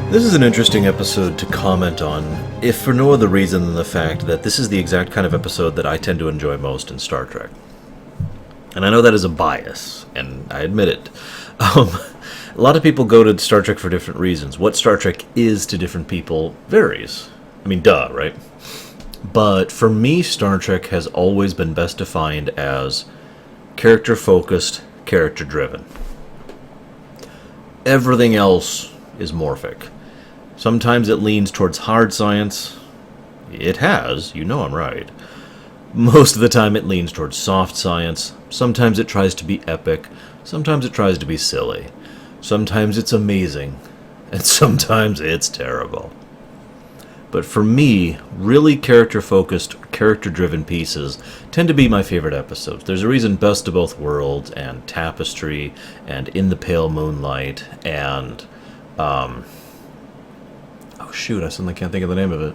This is an interesting episode to comment on, if for no other reason than the fact that this is the exact kind of episode that I tend to enjoy most in Star Trek. And I know that is a bias, and I admit it. A lot of people go to Star Trek for different reasons. What Star Trek is to different people varies. I mean, duh, right? But for me, Star Trek has always been best defined as character-focused, character-driven. Everything else is morphic. Sometimes it leans towards hard science. It has, you know I'm right. Most of the time it leans towards soft science. Sometimes it tries to be epic. Sometimes it tries to be silly. Sometimes it's amazing. And sometimes it's terrible. But for me, really character-focused, character-driven pieces tend to be my favorite episodes. There's a reason Best of Both Worlds and Tapestry and In the Pale Moonlight and oh shoot, I suddenly can't think of the name of it.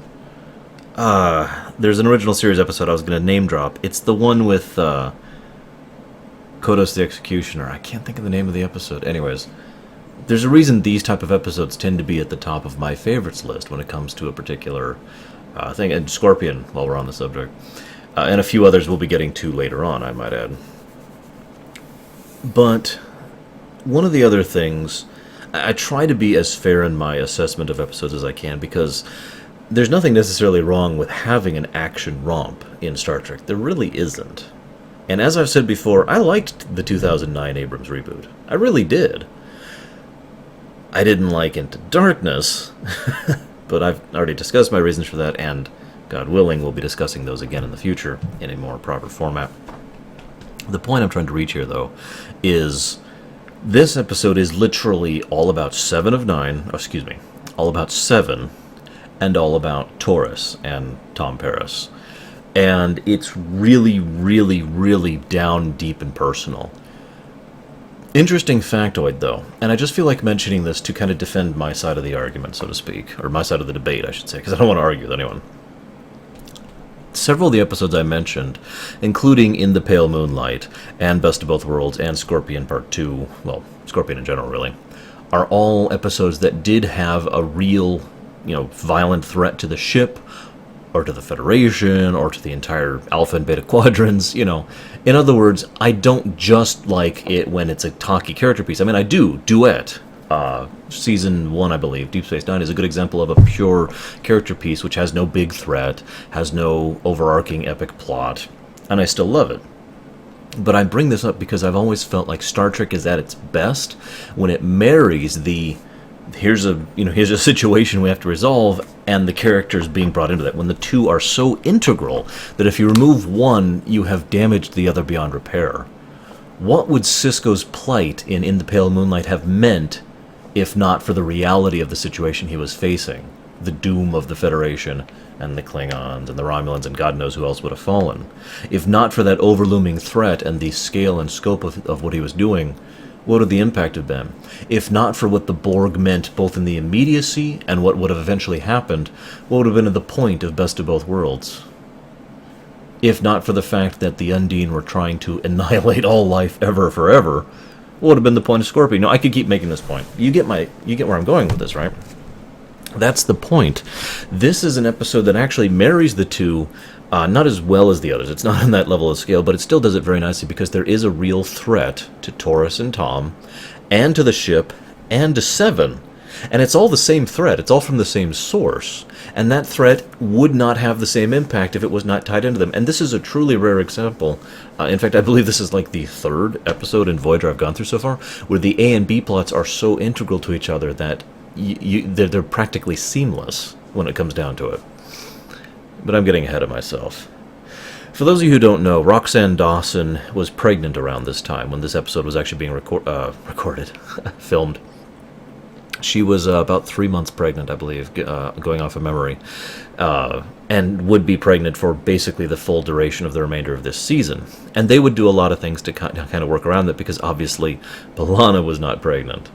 There's an original series episode I was going to name drop. It's the one with Kodos the Executioner. I can't think of the name of the episode. Anyways, there's a reason these type of episodes tend to be at the top of my favorites list when it comes to a particular thing. And Scorpion, while we're on the subject. And a few others we'll be getting to later on, I might add. But one of the other things, I try to be as fair in my assessment of episodes as I can, because there's nothing necessarily wrong with having an action romp in Star Trek. There really isn't. And as I've said before, I liked the 2009 Abrams reboot. I really did. I didn't like Into Darkness, but I've already discussed my reasons for that, and God willing, we'll be discussing those again in the future in a more proper format. The point I'm trying to reach here, though, is this episode is literally all about Seven, and all about Torres and Tom Paris. And it's really, really, really down deep and personal. Interesting factoid, though, and I just feel like mentioning this to kind of defend my side of the argument, so to speak, or my side of the debate, I should say, because I don't want to argue with anyone. Several of the episodes I mentioned, including In the Pale Moonlight, and Best of Both Worlds, and Scorpion Part 2, well, Scorpion in general, really, are all episodes that did have a real, violent threat to the ship, or to the Federation, or to the entire Alpha and Beta Quadrants, In other words, I don't just like it when it's a talky character piece. I mean, I do. Duet. Season 1, I believe, Deep Space Nine, is a good example of a pure character piece which has no big threat, has no overarching epic plot, and I still love it. But I bring this up because I've always felt like Star Trek is at its best when it marries the here's a situation we have to resolve, and the characters being brought into that, when the two are so integral that if you remove one, you have damaged the other beyond repair. What would Sisko's plight in the Pale Moonlight have meant if not for the reality of the situation he was facing? The doom of the Federation, and the Klingons, and the Romulans, and God knows who else would have fallen. If not for that overlooming threat and the scale and scope of what he was doing, what would the impact have been? If not for what the Borg meant both in the immediacy and what would have eventually happened, what would have been the point of Best of Both Worlds? If not for the fact that the Undine were trying to annihilate all life ever forever, what would have been the point of Scorpion? No, I could keep making this point. You get where I'm going with this, right? That's the point. This is an episode that actually marries the two, not as well as the others. It's not on that level of scale, but it still does it very nicely because there is a real threat to Torres and Tom, and to the ship, and to Seven. And it's all the same threat. It's all from the same source. And that threat would not have the same impact if it was not tied into them. And this is a truly rare example. In fact, I believe this is like the third episode in Voyager I've gone through so far, where the A and B plots are so integral to each other that they're practically seamless when it comes down to it. But I'm getting ahead of myself. For those of you who don't know, Roxanne Dawson was pregnant around this time when this episode was actually being filmed. She was about 3 months pregnant, I believe, going off of memory, and would be pregnant for basically the full duration of the remainder of this season. And they would do a lot of things to kind of work around that because obviously B'Elanna was not pregnant.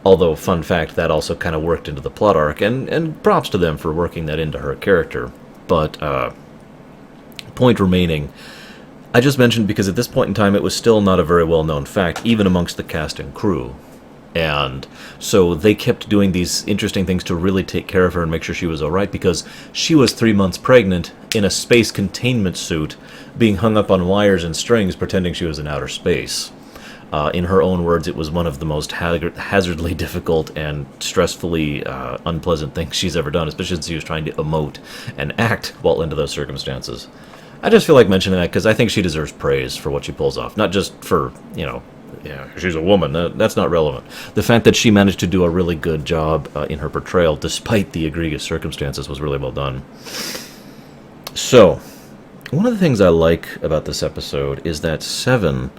Although, fun fact, that also kind of worked into the plot arc, and props to them for working that into her character. But, point remaining, I just mentioned because at this point in time it was still not a very well-known fact, even amongst the cast and crew. And so they kept doing these interesting things to really take care of her and make sure she was all right, because she was 3 months pregnant in a space containment suit, being hung up on wires and strings, pretending she was in outer space. In her own words, it was one of the most hazardly difficult and stressfully unpleasant things she's ever done, especially since she was trying to emote and act while under those circumstances. I just feel like mentioning that because I think she deserves praise for what she pulls off, not just for, yeah, she's a woman. That's not relevant. The fact that she managed to do a really good job in her portrayal, despite the egregious circumstances, was really well done. So, one of the things I like about this episode is that Seven,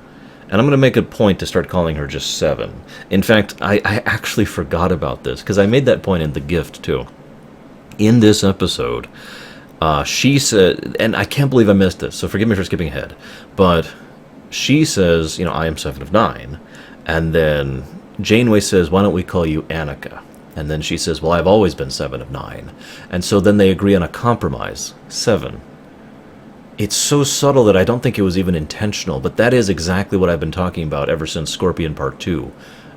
and I'm going to make a point to start calling her just Seven. In fact, I actually forgot about this, because I made that point in The Gift, too. In this episode, she said, and I can't believe I missed this, so forgive me for skipping ahead, but she says, I am 7 of 9, and then Janeway says, why don't we call you Annika? And then she says, well, I've always been 7 of 9. And so then they agree on a compromise, 7. It's so subtle that I don't think it was even intentional, but that is exactly what I've been talking about ever since Scorpion Part 2,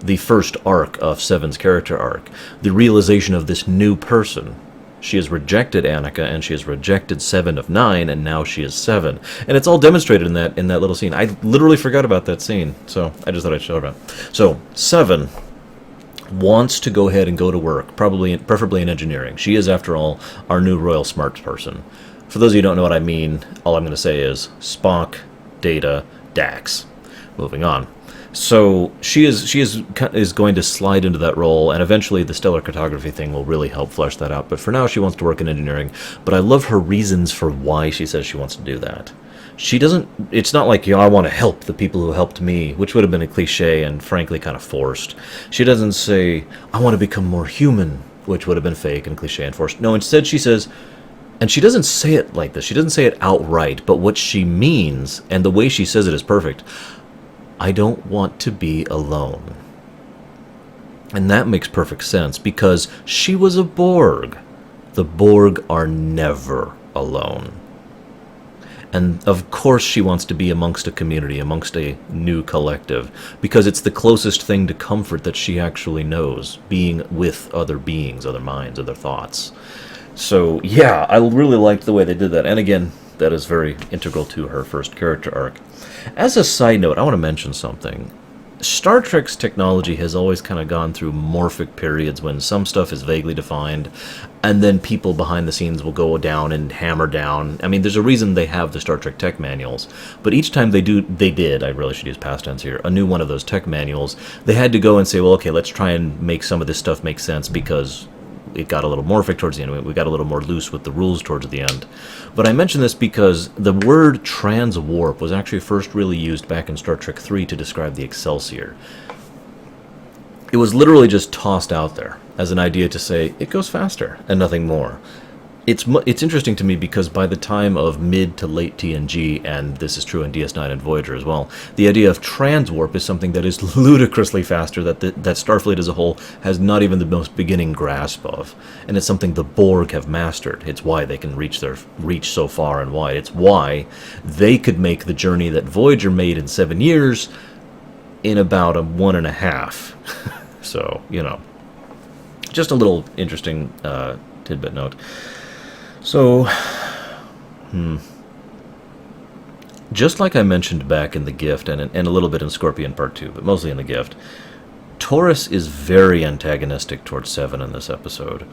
the first arc of Seven's character arc, the realization of this new person. She has rejected Annika, and she has rejected 7 of 9, and now she is 7. And it's all demonstrated in that little scene. I literally forgot about that scene, so I just thought I'd show about it. So, 7 wants to go ahead and go to work, preferably in engineering. She is, after all, our new Royal Smart person. For those of you who don't know what I mean, all I'm going to say is Spock, Data, Dax. Moving on. So she is going to slide into that role, and eventually the stellar cartography thing will really help flesh that out. But for now, she wants to work in engineering. But I love her reasons for why she says she wants to do that. She doesn't. It's not like, I want to help the people who helped me, which would have been a cliche and frankly kind of forced. She doesn't say, I want to become more human, which would have been fake and cliche and forced. No, instead she says, and she doesn't say it like this. She doesn't say it outright, but what she means, and the way she says it is perfect. I don't want to be alone. And that makes perfect sense, because she was a Borg. The Borg are never alone. And of course she wants to be amongst a community, amongst a new collective, because it's the closest thing to comfort that she actually knows, being with other beings, other minds, other thoughts. So yeah, I really liked the way they did that. And again, that is very integral to her first character arc. As a side note, I want to mention something. Star Trek's technology has always kind of gone through morphic periods when some stuff is vaguely defined, and then people behind the scenes will go down and hammer down. I mean, there's a reason they have the Star Trek tech manuals, but each time they did, I really should use past tense here, a new one of those tech manuals, they had to go and say, well, okay, let's try and make some of this stuff make sense, because it got a little morphic towards the end. We got a little more loose with the rules towards the end. But I mention this because the word transwarp was actually first really used back in Star Trek 3 to describe the Excelsior. It was literally just tossed out there as an idea to say, it goes faster, and nothing more. It's interesting to me because by the time of mid to late TNG, and this is true in DS9 and Voyager as well, the idea of transwarp is something that is ludicrously faster that Starfleet as a whole has not even the most beginning grasp of. And it's something the Borg have mastered. It's why they can reach so far and wide. It's why they could make the journey that Voyager made in 7 years in about 1.5. So, just a little interesting tidbit note. So, just like I mentioned back in The Gift and a little bit in Scorpion Part 2, but mostly in The Gift, Torres is very antagonistic towards Seven in this episode.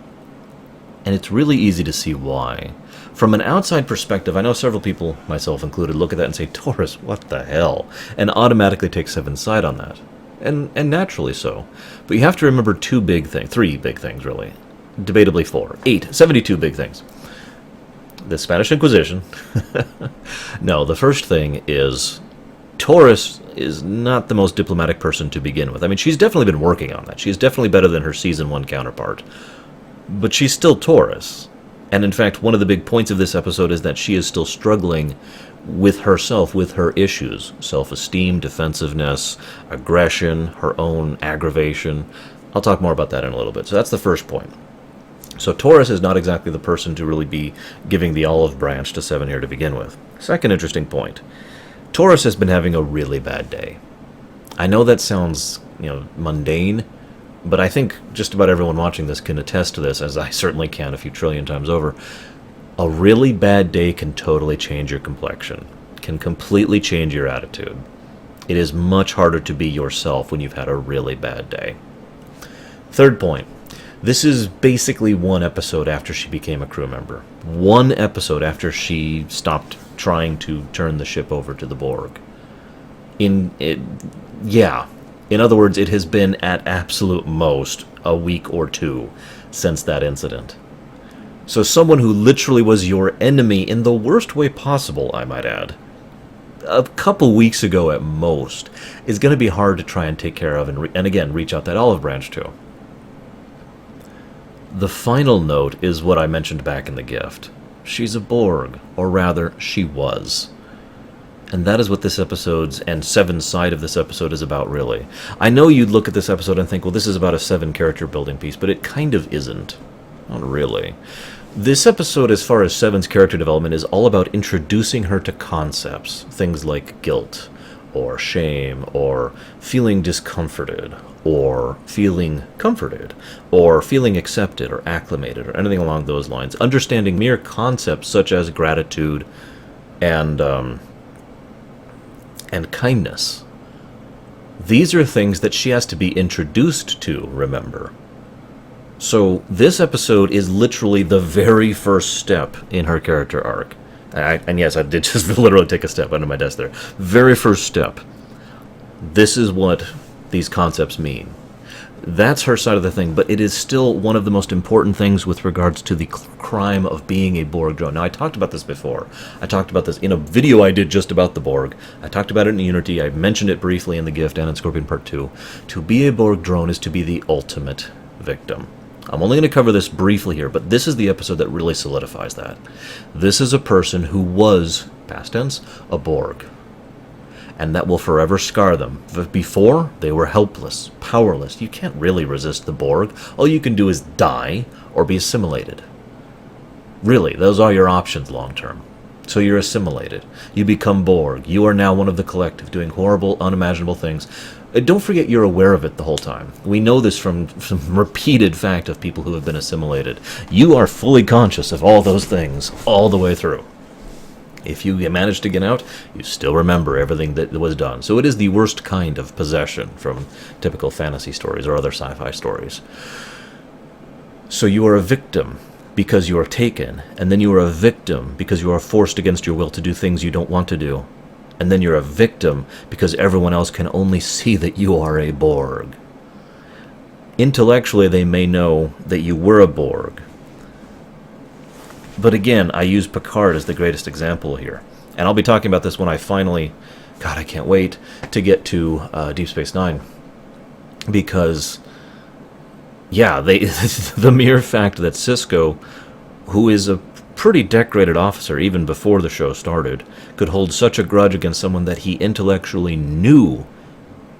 And it's really easy to see why. From an outside perspective, I know several people, myself included, look at that and say, Torres, what the hell? And automatically take Seven's side on that. And naturally so. But you have to remember 3 big things, really. Debatably 4. 72 big things. The Spanish Inquisition. No, the first thing is Torres is not the most diplomatic person to begin with. I mean, she's definitely been working on that. She's definitely better than her Season 1 counterpart. But she's still Torres. And in fact, one of the big points of this episode is that she is still struggling with herself, with her issues. Self-esteem, defensiveness, aggression, her own aggravation. I'll talk more about that in a little bit. So that's the first point. So Torres is not exactly the person to really be giving the olive branch to Seven here to begin with. Second interesting point. Torres has been having a really bad day. I know that sounds, mundane, but I think just about everyone watching this can attest to this, as I certainly can a few trillion times over. A really bad day can totally change your complexion, can completely change your attitude. It is much harder to be yourself when you've had a really bad day. Third point. This is basically one episode after she became a crew member. One episode after she stopped trying to turn the ship over to the Borg. In other words, it has been at absolute most a week or two since that incident. So someone who literally was your enemy in the worst way possible, I might add, a couple weeks ago at most, is going to be hard to try and take care of and again, reach out that olive branch to. The final note is what I mentioned back in the gift. She's a Borg, or rather, she was. And that is what this episode's, and Seven's side of this episode is about, really. I know you'd look at this episode and think, well, this is about a Seven character building piece, but it kind of isn't. Not really. This episode, as far as Seven's character development, is all about introducing her to concepts. Things like guilt, or shame, or feeling discomforted, or feeling comforted, or feeling accepted or acclimated, or anything along those lines. Understanding mere concepts such as gratitude and kindness. These are things that she has to be introduced to, remember. So this episode is literally the very first step in her character arc. And yes, I did just literally take a step under my desk there. Very first step. This is what these concepts mean. That's her side of the thing, but it is still one of the most important things with regards to the crime of being a Borg drone. Now, I talked about this before. I talked about this in a video I did just about the Borg. I talked about it in Unity. I mentioned it briefly in The Gift and in Scorpion Part 2. To be a Borg drone is to be the ultimate victim. I'm only going to cover this briefly here, but this is the episode that really solidifies that. This is a person who was, past tense, a Borg. And that will forever scar them. Before, they were helpless, powerless. You can't really resist the Borg. All you can do is die or be assimilated. Really, those are your options long term. So you're assimilated. You become Borg. You are now one of the collective, doing horrible, unimaginable things. Don't forget you're aware of it the whole time. We know this from some repeated fact of people who have been assimilated. You are fully conscious of all those things all the way through. If you manage to get out, you still remember everything that was done. So it is the worst kind of possession from typical fantasy stories or other sci-fi stories. So you are a victim because you are taken, and then you are a victim because you are forced against your will to do things you don't want to do. And then you're a victim because everyone else can only see that you are a Borg. Intellectually, they may know that you were a Borg. But again, I use Picard as the greatest example here. And I'll be talking about this when I finally... God, I can't wait to get to Deep Space Nine. Because, yeah, the mere fact that Sisko, who is a pretty decorated officer even before the show started, could hold such a grudge against someone that he intellectually knew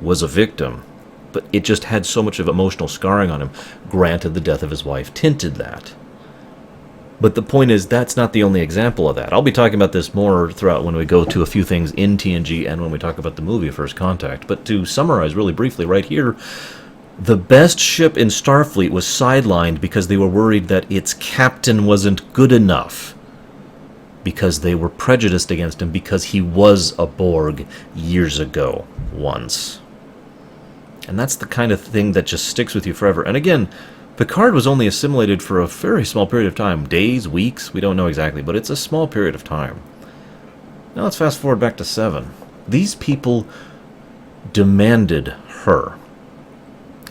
was a victim, but it just had so much of emotional scarring on him. Granted, the death of his wife tinted that. But the point is, that's not the only example of that. I'll be talking about this more throughout when we go to a few things in TNG and when we talk about the movie First Contact. But to summarize really briefly right here, the best ship in Starfleet was sidelined because they were worried that its captain wasn't good enough. Because they were prejudiced against him because he was a Borg years ago, once. And that's the kind of thing that just sticks with you forever. And again, Picard was only assimilated for a very small period of time. Days, weeks, we don't know exactly, but it's a small period of time. Now let's fast forward back to Seven. These people demanded her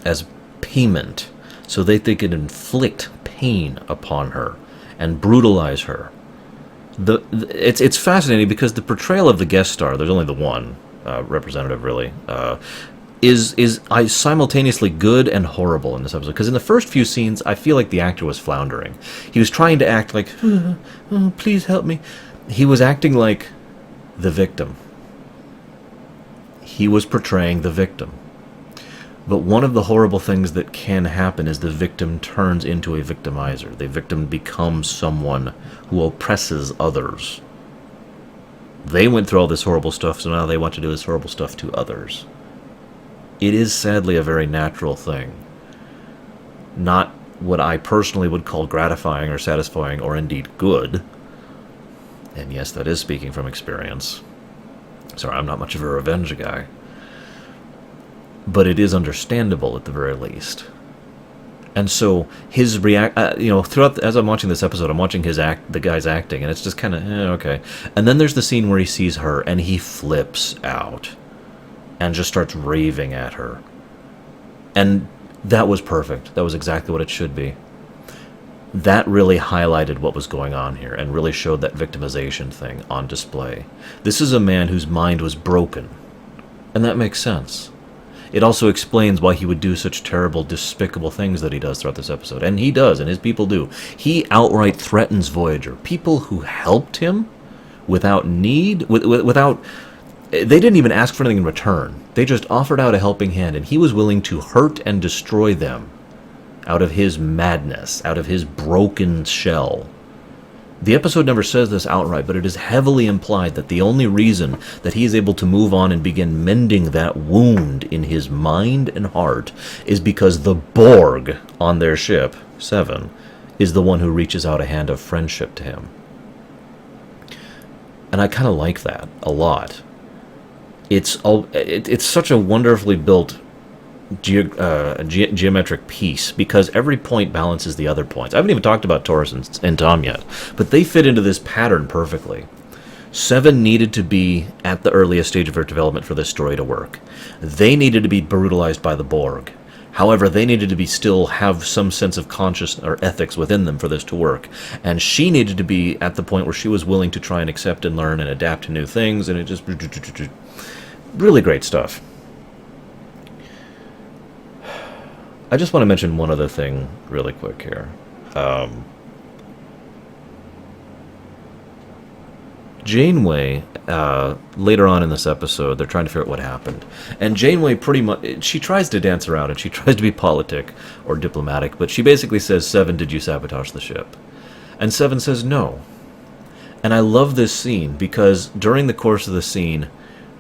as payment so that they could inflict pain upon her and brutalize her. It's fascinating because the portrayal of the guest star, there's only the one representative really, is simultaneously good and horrible in this episode. Because in the first few scenes, I feel like the actor was floundering. He was trying to act like, oh, please help me. He was acting like the victim. He was portraying the victim. But one of the horrible things that can happen is the victim turns into a victimizer. The victim becomes someone who oppresses others. They went through all this horrible stuff, so now they want to do this horrible stuff to others. it is sadly a very natural thing. Not what I personally would call gratifying or satisfying or indeed good. And yes, that is speaking from experience. Sorry, I'm not much of a revenge guy. But it is understandable at the very least. And so his throughout as I'm watching this episode, I'm watching the guy's acting, and it's just kind of okay. And then there's the scene where he sees her and he flips out and just starts raving at her. And that was perfect. That was exactly what it should be. That really highlighted what was going on here and really showed that victimization thing on display. This is a man whose mind was broken, and that makes sense. It also explains why he would do such terrible, despicable things that he does throughout this episode. And he does, and his people do. He outright threatens Voyager. People who helped him without need, without... They didn't even ask for anything in return. They just offered out a helping hand, and he was willing to hurt and destroy them out of his madness, out of his broken shell. The episode never says this outright, but it is heavily implied that the only reason that he is able to move on and begin mending that wound in his mind and heart is because the Borg on their ship, 7, is the one who reaches out a hand of friendship to him. And I kind of like that a lot. It's such a wonderfully built geometric piece, because every point balances the other points. I haven't even talked about Torres and Tom yet, but they fit into this pattern perfectly. 7 needed to be at the earliest stage of her development for this story to work. They needed to be brutalized by the Borg. However, they needed to still have some sense of conscience or ethics within them for this to work. And she needed to be at the point where she was willing to try and accept and learn and adapt to new things, and it just... really great stuff. I just want to mention one other thing really quick here. Janeway, later on in this episode, they're trying to figure out what happened. And Janeway pretty much, she tries to dance around and she tries to be politic or diplomatic, but she basically says, 7, did you sabotage the ship? And 7 says no. And I love this scene because during the course of the scene,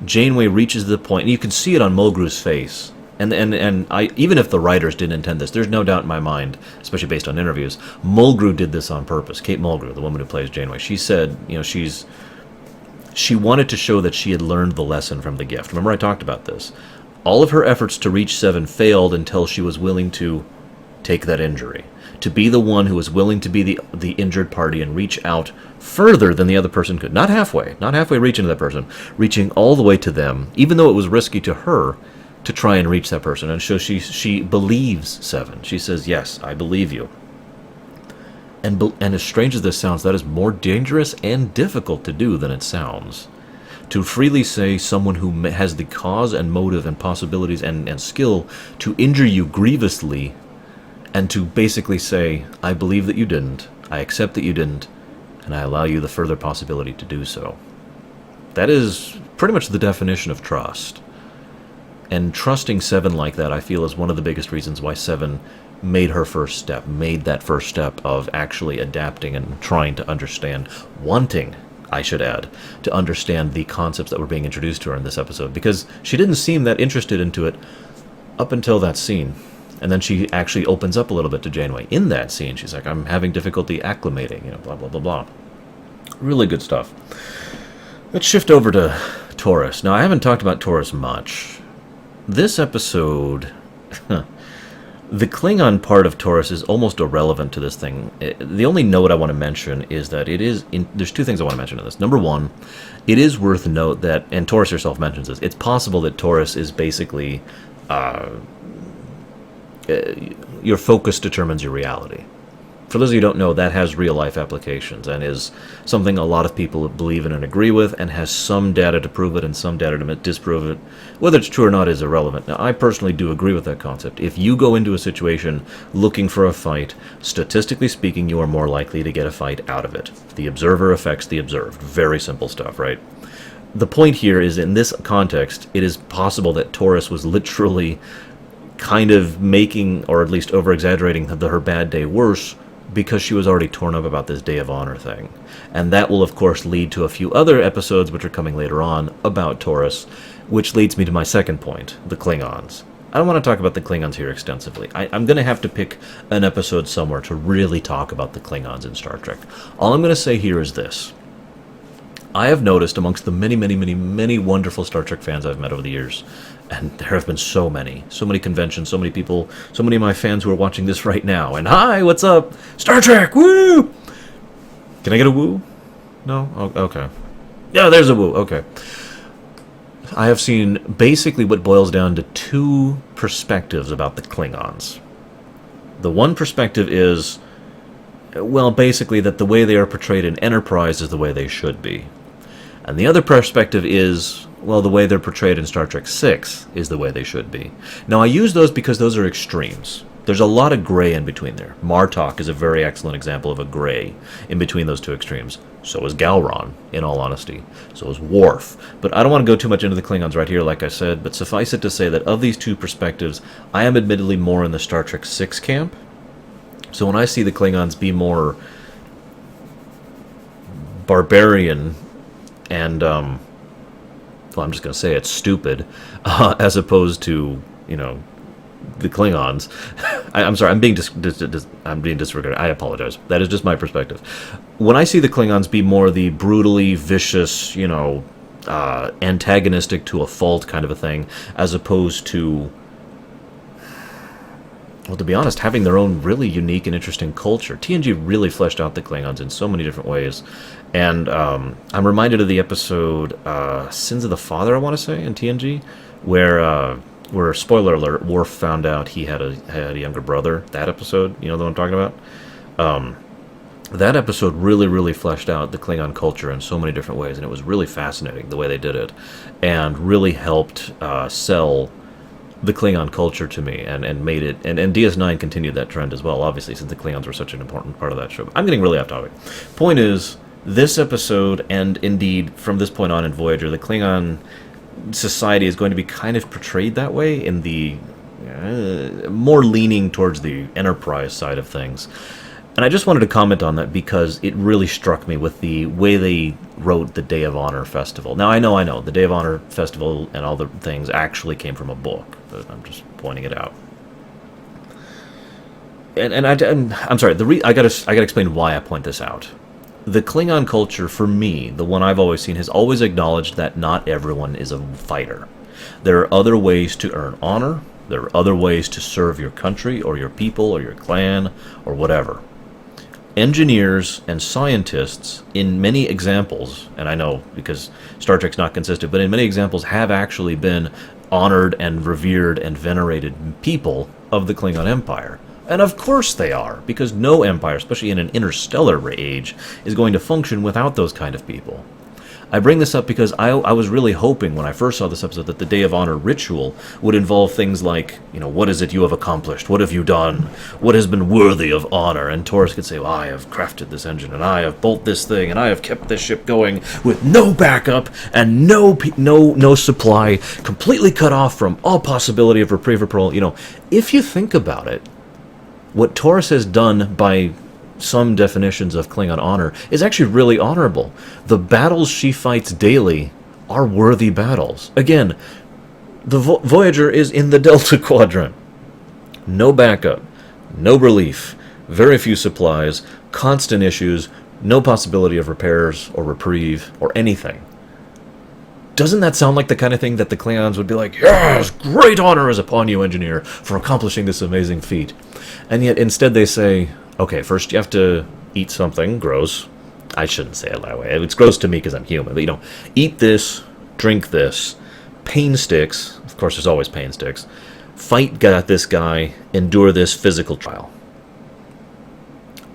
Janeway reaches the point, and you can see it on Mulgrew's face. And even if the writers didn't intend this, there's no doubt in my mind, especially based on interviews, Mulgrew did this on purpose. Kate Mulgrew, the woman who plays Janeway, she said, she wanted to show that she had learned the lesson from the gift. Remember I talked about this. All of her efforts to reach 7 failed until she was willing to take that injury. To be the one who was willing to be the injured party and reach out further than the other person could. Not halfway reaching to that person. Reaching all the way to them, even though it was risky to her to try and reach that person. And so she believes 7. She says, yes, I believe you. And as strange as this sounds, that is more dangerous and difficult to do than it sounds. To freely say someone who has the cause and motive and possibilities and skill to injure you grievously, and to basically say, I believe that you didn't, I accept that you didn't, and I allow you the further possibility to do so. That is pretty much the definition of trust. And trusting 7 like that, I feel, is one of the biggest reasons why 7 made that first step of actually adapting and trying to understand, wanting, I should add, to understand the concepts that were being introduced to her in this episode, because she didn't seem that interested into it up until that scene. And then she actually opens up a little bit to Janeway in that scene. She's like, I'm having difficulty acclimating, blah, blah, blah, blah. Really good stuff. Let's shift over to Torres. Now, I haven't talked about Torres much. This episode, the Klingon part of Torres is almost irrelevant to this thing. The only note I want to mention is that there's 2 things I want to mention in this. Number 1, it is worth note that, and Torres herself mentions this, it's possible that Torres is basically, your focus determines your reality. For those of you who don't know, that has real-life applications and is something a lot of people believe in and agree with, and has some data to prove it and some data to disprove it. Whether it's true or not is irrelevant. Now, I personally do agree with that concept. If you go into a situation looking for a fight, statistically speaking, you are more likely to get a fight out of it. The observer affects the observed. Very simple stuff, right? The point here is, in this context, it is possible that Torres was literally kind of making, or at least over-exaggerating her bad day worse because she was already torn up about this Day of Honor thing. And that will, of course, lead to a few other episodes, which are coming later on, about Taurus, which leads me to my second point, the Klingons. I don't want to talk about the Klingons here extensively. I'm going to have to pick an episode somewhere to really talk about the Klingons in Star Trek. All I'm going to say here is this. I have noticed amongst the many, many, many, many wonderful Star Trek fans I've met over the years, and there have been so many conventions, so many people, so many of my fans who are watching this right now, and hi, what's up? Star Trek, woo! Can I get a woo? No? Oh, okay. Yeah, there's a woo, okay. I have seen basically what boils down to two perspectives about the Klingons. The one perspective is, well, basically that the way they are portrayed in Enterprise is the way they should be. And the other perspective is, well, the way they're portrayed in Star Trek VI is the way they should be. Now, I use those because those are extremes. There's a lot of gray in between there. Martok is a very excellent example of a gray in between those two extremes. So is Galron, in all honesty. So is Worf. But I don't want to go too much into the Klingons right here, like I said, but suffice it to say that of these two perspectives, I am admittedly more in the Star Trek VI camp. So when I see the Klingons be more barbarian and, well, I'm just going to say it's stupid, as opposed to, you know, the Klingons. I'm sorry, I'm being disregarded. I apologize. That is just my perspective. When I see the Klingons be more the brutally vicious, you know, antagonistic to a fault kind of a thing, as opposed to, well, to be honest, having their own really unique and interesting culture. TNG really fleshed out the Klingons in so many different ways. And I'm reminded of the episode Sins of the Father, I want to say, in TNG, where, spoiler alert, Worf found out he had a younger brother. That episode, you know the one I'm talking about? That episode really, really fleshed out the Klingon culture in so many different ways, and it was really fascinating the way they did it, and really helped sell the Klingon culture to me, and made it, and DS9 continued that trend as well, obviously, since the Klingons were such an important part of that show. I'm getting really off topic. Point is, this episode, and indeed, from this point on in Voyager, the Klingon society is going to be kind of portrayed that way, in the more leaning towards the Enterprise side of things. And I just wanted to comment on that because it really struck me with the way they wrote the Day of Honor Festival. Now, I know, the Day of Honor Festival and all the things actually came from a book, but I'm just pointing it out. And I'm sorry, I gotta explain why I point this out. The Klingon culture, for me, the one I've always seen, has always acknowledged that not everyone is a fighter. There are other ways to earn honor. There are other ways to serve your country or your people or your clan or whatever. Engineers and scientists, in many examples, and I know because Star Trek's not consistent, but in many examples have actually been honored and revered and venerated people of the Klingon Empire. And of course they are, because no empire, especially in an interstellar age, is going to function without those kind of people. I bring this up because I was really hoping when I first saw this episode that the Day of Honor ritual would involve things like, you know, what is it you have accomplished? What have you done? What has been worthy of honor? And Torres could say, well, I have crafted this engine, and I have built this thing, and I have kept this ship going with no backup and no supply, completely cut off from all possibility of reprieve or parole. You know, if you think about it, what Torres has done by some definitions of Klingon honor is actually really honorable. The battles she fights daily are worthy battles. Again, the Voyager is in the Delta Quadrant. No backup, no relief, very few supplies, constant issues, no possibility of repairs or reprieve or anything. Doesn't that sound like the kind of thing that the Klingons would be like, yes, great honor is upon you, engineer, for accomplishing this amazing feat. And yet instead they say, okay, first you have to eat something gross. I shouldn't say it that way. It's gross to me because I'm human. But, you know, eat this, drink this, pain sticks. Of course, there's always pain sticks. Fight this guy, endure this physical trial.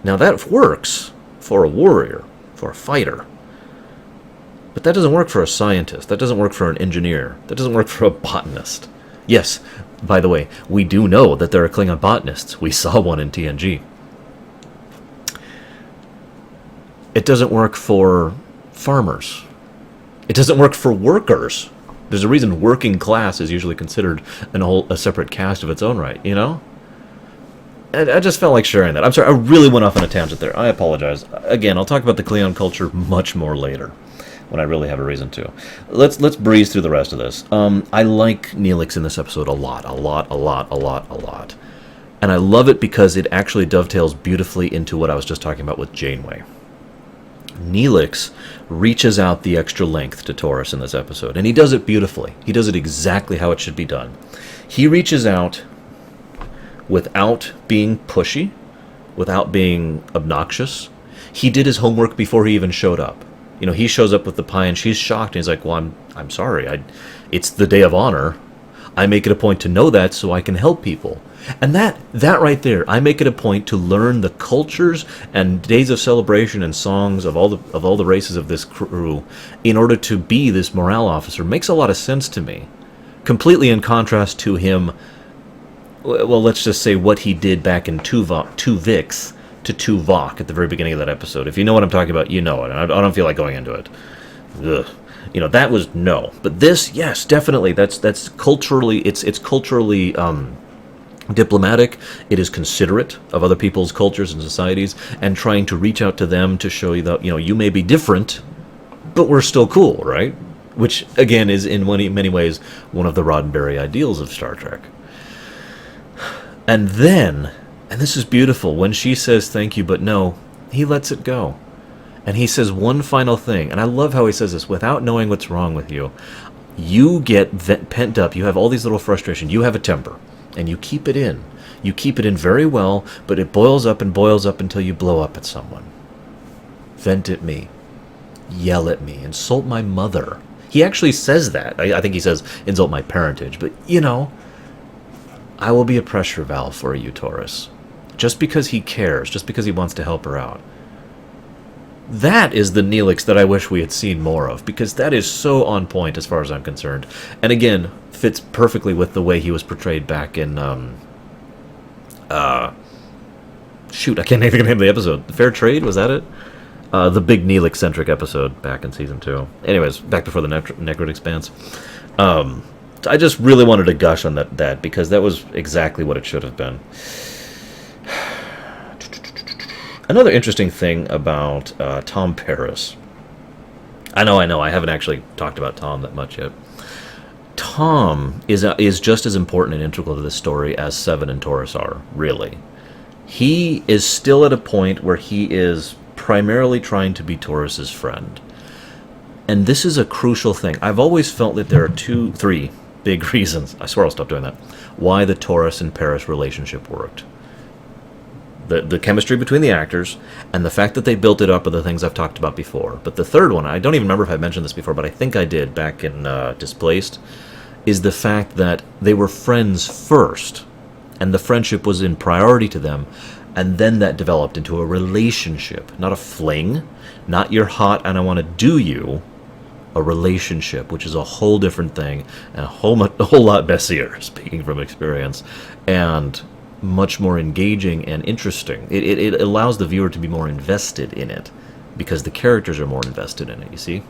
Now that works for a warrior, for a fighter. But that doesn't work for a scientist. That doesn't work for an engineer. That doesn't work for a botanist. Yes, by the way, we do know that there are Klingon botanists. We saw one in TNG. It doesn't work for farmers. It doesn't work for workers. There's a reason working class is usually considered a separate caste of its own right, you know? I just felt like sharing that. I'm sorry, I really went off on a tangent there. I apologize. Again, I'll talk about the Klingon culture much more later, when I really have a reason to. Let's breeze through the rest of this. I like Neelix in this episode a lot. And I love it because it actually dovetails beautifully into what I was just talking about with Janeway. Neelix reaches out the extra length to Torres in this episode, and he does it beautifully. He does it exactly how it should be done. He reaches out without being pushy, without being obnoxious. He did his homework before he even showed up. You know, he shows up with the pie, and she's shocked, and he's like, well, I'm sorry. It's the day of honor. I make it a point to know that so I can help people. And that right there, I make it a point to learn the cultures and days of celebration and songs of all the races of this crew in order to be this morale officer. Makes a lot of sense to me. Completely in contrast to him, well, let's just say what he did back in Tuvix to Tuvok at the very beginning of that episode. If you know what I'm talking about, you know it. And I don't feel like going into it. Ugh. You know, that was no. But this, yes, definitely. That's culturally, it's culturally diplomatic. It is considerate of other people's cultures and societies, and trying to reach out to them to show you that, you know, you may be different, but we're still cool, right? Which, again, is in many ways one of the Roddenberry ideals of Star Trek. And then, and this is beautiful, when she says thank you, but no, he lets it go. And he says one final thing, and I love how he says this, without knowing what's wrong with you. You get pent up, you have all these little frustrations, you have a temper, and you keep it in. You keep it in very well, but it boils up and boils up until you blow up at someone. Vent at me. Yell at me. Insult my mother. He actually says that. I think he says, insult my parentage. But, you know, I will be a pressure valve for you, Torres. Just because he cares, just because he wants to help her out. That is the Neelix that I wish we had seen more of, because that is so on point as far as I'm concerned. And again, fits perfectly with the way he was portrayed back in, shoot, I can't think of the name of the episode. Fair Trade, was that it? The big Neelix-centric episode back in Season 2. Anyways, back before the Necroid Expanse. I just really wanted to gush on that because that was exactly what it should have been. Another interesting thing about Tom Paris. I know, I haven't actually talked about Tom that much yet. Tom is just as important and integral to this story as Seven and Torres are, really. He is still at a point where he is primarily trying to be Torres's friend. And this is a crucial thing. I've always felt that there are three big reasons, I swear I'll stop doing that, why the Torres and Paris relationship worked. The chemistry between the actors, and the fact that they built it up are the things I've talked about before. But the third one, I don't even remember if I mentioned this before, but I think I did back in Displaced, is the fact that they were friends first, and the friendship was in priority to them, and then that developed into a relationship, not a fling, not you're hot and I want to do you, a relationship, which is a whole different thing, and a whole lot messier, speaking from experience, and much more engaging and interesting. It allows the viewer to be more invested in it because the characters are more invested in it, you see?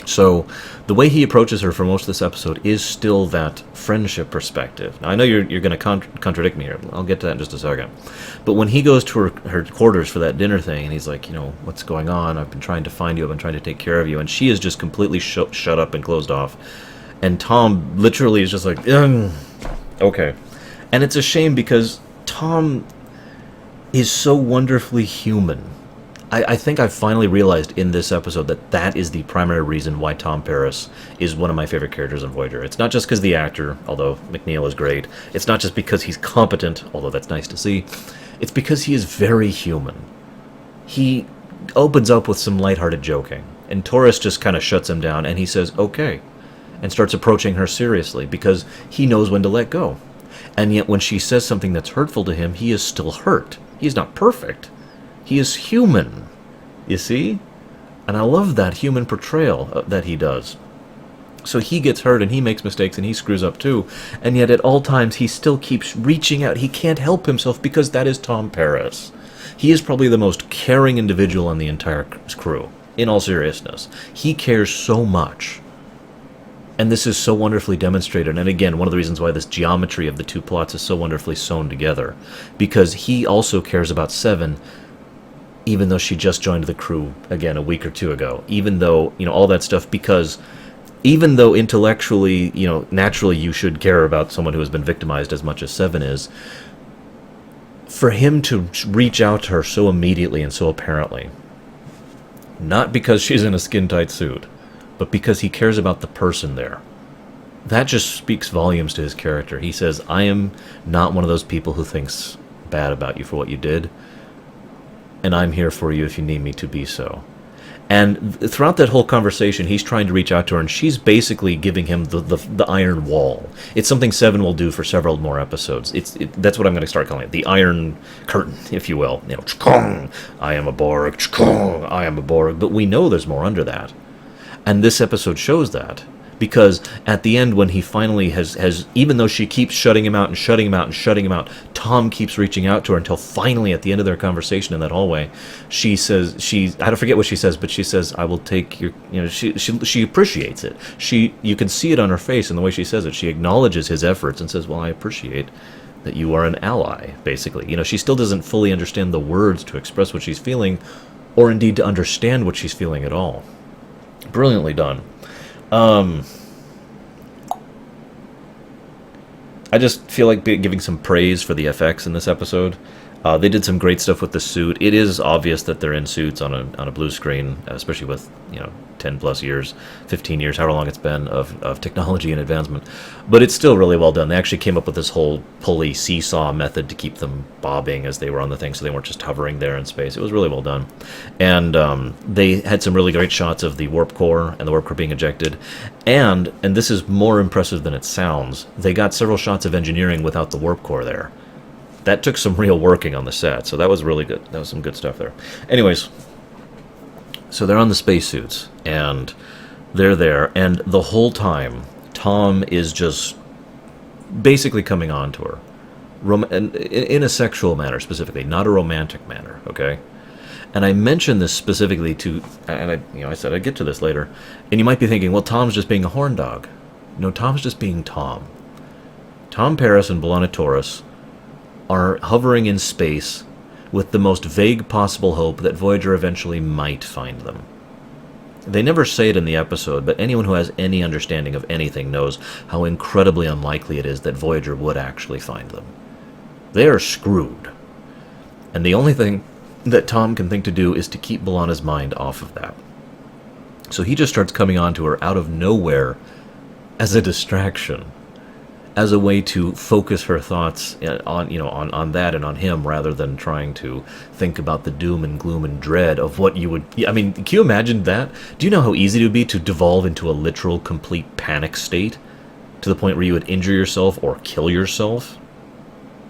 So the way he approaches her for most of this episode is still that friendship perspective. Now, I know you're going to contradict me here. I'll get to that in just a second. But when he goes to her quarters for that dinner thing, and he's like, you know, what's going on? I've been trying to find you. I've been trying to take care of you. And she is just completely shut up and closed off. And Tom literally is just like, okay. And it's a shame because Tom is so wonderfully human. I think I've finally realized in this episode that is the primary reason why Tom Paris is one of my favorite characters on Voyager. It's not just because the actor, although McNeil is great. It's not just because he's competent, although that's nice to see. It's because he is very human. He opens up with some lighthearted joking, and Torres just kind of shuts him down, and he says, okay, and starts approaching her seriously because he knows when to let go. And yet when she says something that's hurtful to him, he is still hurt. He is not perfect. He is human, you see? And I love that human portrayal that he does. So he gets hurt and he makes mistakes and he screws up too. And yet at all times he still keeps reaching out. He can't help himself because that is Tom Paris. He is probably the most caring individual on the entire crew, in all seriousness. He cares so much. And this is so wonderfully demonstrated. And again, one of the reasons why this geometry of the two plots is so wonderfully sewn together. Because he also cares about Seven, even though she just joined the crew, again, a week or two ago. Even though, all that stuff, because even though intellectually, naturally you should care about someone who has been victimized as much as Seven is, for him to reach out to her so immediately and so apparently, not because she's in a skin-tight suit, but because he cares about the person there. That just speaks volumes to his character. He says, I am not one of those people who thinks bad about you for what you did, and I'm here for you if you need me to be so. And throughout that whole conversation, he's trying to reach out to her, and she's basically giving him the iron wall. It's something Seven will do for several more episodes. That's what I'm going to start calling it, the iron curtain, if you will. I am a Borg, I am a Borg. But we know there's more under that. And this episode shows that, because at the end, when he finally has, even though she keeps shutting him out and shutting him out and shutting him out, Tom keeps reaching out to her until finally, at the end of their conversation in that hallway, she says, I don't forget what she says, but she says, I will take your, she appreciates it. You can see it on her face in the way she says it. She acknowledges his efforts and says, well, I appreciate that you are an ally, basically. She still doesn't fully understand the words to express what she's feeling, or indeed to understand what she's feeling at all. Brilliantly done. I just feel like giving some praise for the FX in this episode. They did some great stuff with the suit. It is obvious that they're in suits on a blue screen, especially with 10 plus years, 15 years, however long it's been of technology and advancement. But it's still really well done. They actually came up with this whole pulley seesaw method to keep them bobbing as they were on the thing, so they weren't just hovering there in space. It was really well done. And they had some really great shots of the warp core and the warp core being ejected. And this is more impressive than it sounds, they got several shots of engineering without the warp core there. That took some real working on the set, so that was really good. That was some good stuff there. Anyways, so they're on the spacesuits, and they're there, and the whole time, Tom is just basically coming on to her. In a sexual manner, specifically, not a romantic manner, okay? And I mentioned this specifically I said I'd get to this later, and you might be thinking, well, Tom's just being a horn dog. No, Tom's just being Tom. Tom Paris and B'Elanna Torres are hovering in space with the most vague possible hope that Voyager eventually might find them. They never say it in the episode, but anyone who has any understanding of anything knows how incredibly unlikely it is that Voyager would actually find them. They are screwed. And the only thing that Tom can think to do is to keep B'Elanna's mind off of that. So he just starts coming on to her out of nowhere as a distraction, as a way to focus her thoughts on that and on him, rather than trying to think about the doom and gloom and dread of what you would... I mean, can you imagine that? Do you know how easy it would be to devolve into a literal, complete panic state, to the point where you would injure yourself or kill yourself?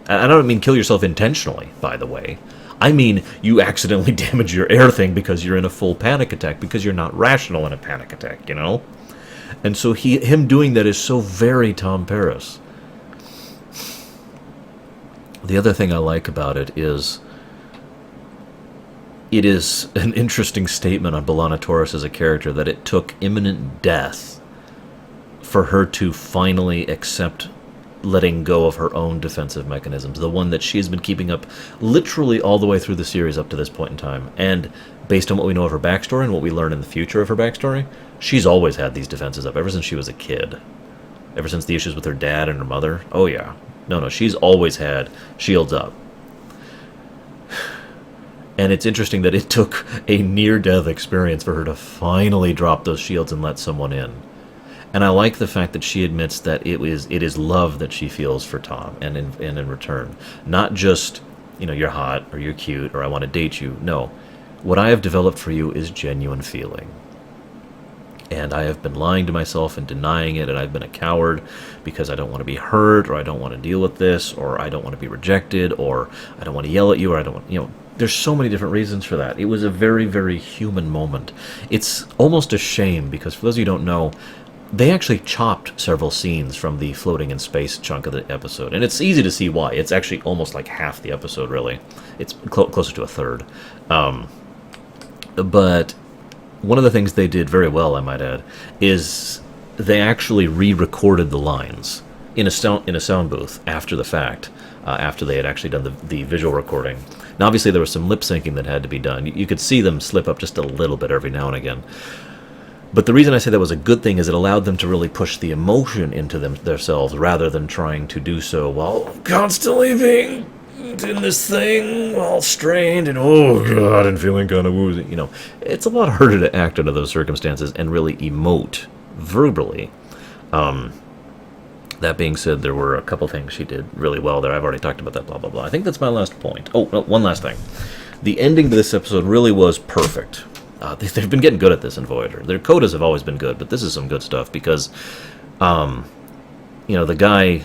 I don't mean kill yourself intentionally, by the way. I mean you accidentally damage your air thing because you're in a full panic attack, because you're not rational in a panic attack, And so him doing that is so very Tom Paris. The other thing I like about it is an interesting statement on B'Elanna Torres as a character, that it took imminent death for her to finally accept letting go of her own defensive mechanisms, the one that she has been keeping up literally all the way through the series up to this point in time. And based on what we know of her backstory and what we learn in the future of her backstory, she's always had these defenses up ever since she was a kid. Ever since the issues with her dad and her mother. Oh yeah. No, she's always had shields up. And it's interesting that it took a near-death experience for her to finally drop those shields and let someone in. And I like the fact that she admits that it is love that she feels for Tom, and in return. Not just, you're hot, or you're cute, or I want to date you. No. What I have developed for you is genuine feeling. And I have been lying to myself and denying it, and I've been a coward because I don't want to be hurt, or I don't want to deal with this, or I don't want to be rejected, or I don't want to yell at you, or I don't want, there's so many different reasons for that. It was a very, very human moment. It's almost a shame, because for those of you who don't know, they actually chopped several scenes from the floating in space chunk of the episode. And it's easy to see why. It's actually almost like half the episode, really. It's closer to a third. But one of the things they did very well, I might add, is they actually re-recorded the lines in a sound booth after the fact, after they had actually done the visual recording. Now, obviously, there was some lip syncing that had to be done. You could see them slip up just a little bit every now and again. But the reason I say that was a good thing is it allowed them to really push the emotion into themselves rather than trying to do so while constantly being in this thing, all strained and oh god, and feeling kind of woozy. You know, it's a lot harder to act under those circumstances and really emote verbally. That being said, there were a couple things she did really well there. I've already talked about that, blah, blah, blah. I think that's my last point. Oh, no, one last thing. The ending to this episode really was perfect. They've been getting good at this in Voyager. Their codas have always been good, but this is some good stuff because, the guy,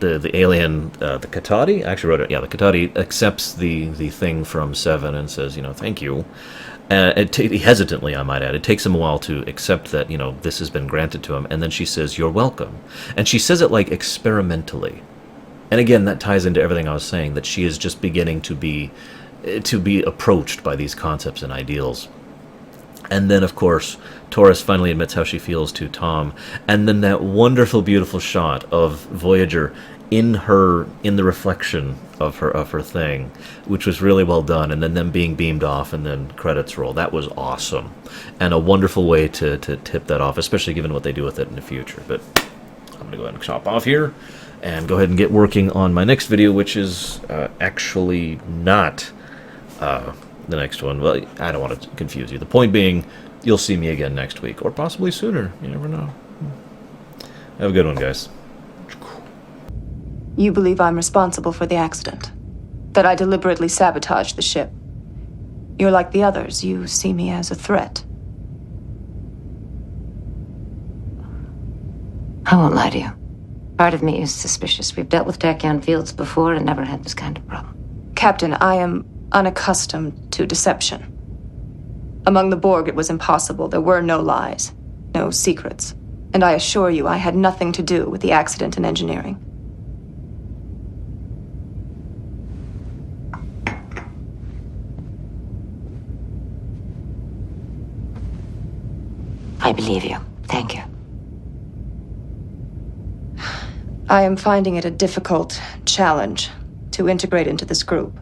the alien, the Katati, I actually wrote it, yeah, the Katati accepts the thing from Seven and says, thank you. Hesitantly, I might add. It takes him a while to accept that, this has been granted to him. And then she says, you're welcome. And she says it like experimentally. And again, that ties into everything I was saying, that she is just beginning to be approached by these concepts and ideals. And then, of course, Torres finally admits how she feels to Tom. And then that wonderful, beautiful shot of Voyager in the reflection of her thing, which was really well done, and then them being beamed off and then credits roll. That was awesome. And a wonderful way to tip that off, especially given what they do with it in the future. But I'm going to go ahead and chop off here and go ahead and get working on my next video, which is actually not the next one. Well, I don't want to confuse you. The point being, you'll see me again next week, or possibly sooner. You never know. Have a good one, guys. You believe I'm responsible for the accident? That I deliberately sabotaged the ship? You're like the others. You see me as a threat. I won't lie to you. Part of me is suspicious. We've dealt with tachyon fields before and never had this kind of problem. Captain, I am unaccustomed to deception. Among the Borg, it was impossible. There were no lies, no secrets. And I assure you, I had nothing to do with the accident in engineering. I believe you. Thank you. I am finding it a difficult challenge to integrate into this group.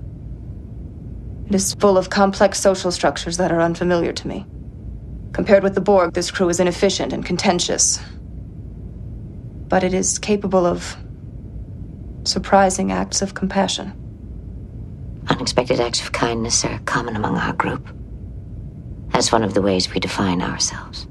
It is full of complex social structures that are unfamiliar to me. Compared with the Borg, this crew is inefficient and contentious. But it is capable of surprising acts of compassion. Unexpected acts of kindness are common among our group. That's one of the ways we define ourselves.